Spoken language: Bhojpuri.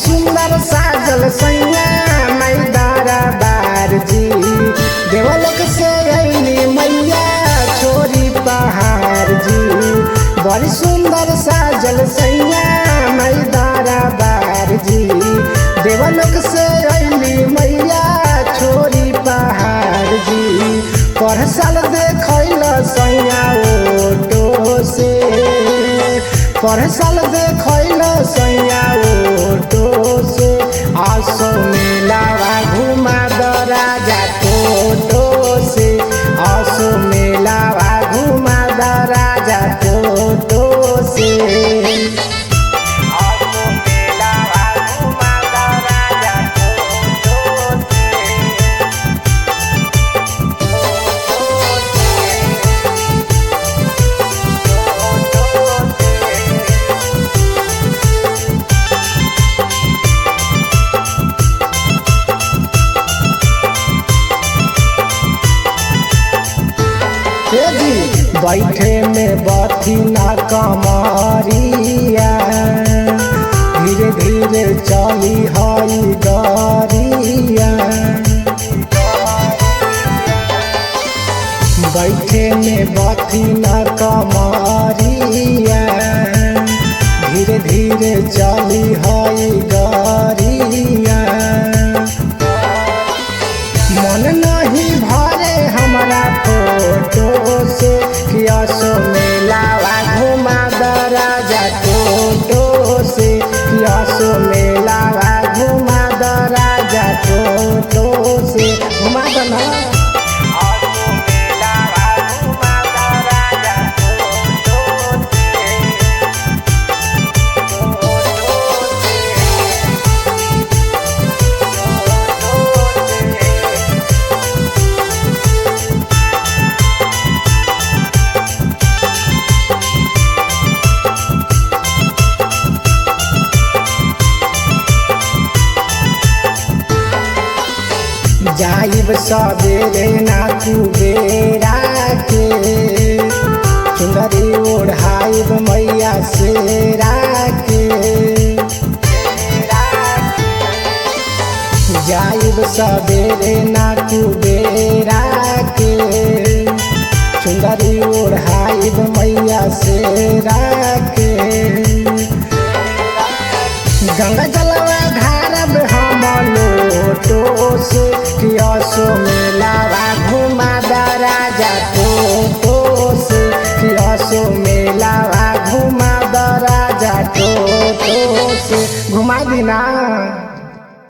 सुंदर साजल सैया माई दरबार जी। देवलोक से अइली मैया छोरी पहाड़ जी। बड़ी सुंदर साजल सैया माई दरबार जी। देवलोक से अइली मैया छोरी पहाड़ जी। पर साल देखल सैया ओटो से, पर साल देखल सैया ओटो से। आसो मेलावा घुमा दराजा टोटो से। आसो मेलावा घुमा दराजा टोटो से। आसो मेलावा घुमा दराजा टोटो बैठे में बथी ना कमरिया। धीरे धीरे चली हई गरिया। बैठे में बथी ना कमरिया। धीरे धीरे चली हई गरिया। मन नहीं भरे हमारा फोटो से। कियासो मेलावा घुमा दराजा टोटो से। कियासो मेलावा घुमा दराजा टोटो से। घुमा दना जाइब सबेरे ना कुबेरा के। चुनरी ओढ़ाइब मैया शेरा के। जाइब सबेरे ना कुबेरा के। चुनरी ओढ़ाइब मैया शेरा के। गंगा जलवा ढारब हम लोटो से। कियासो मेलावा घुमा दराजा टोटो से। कियासो मेलावा घुमा दराजा टोटो से। घुमा दीना।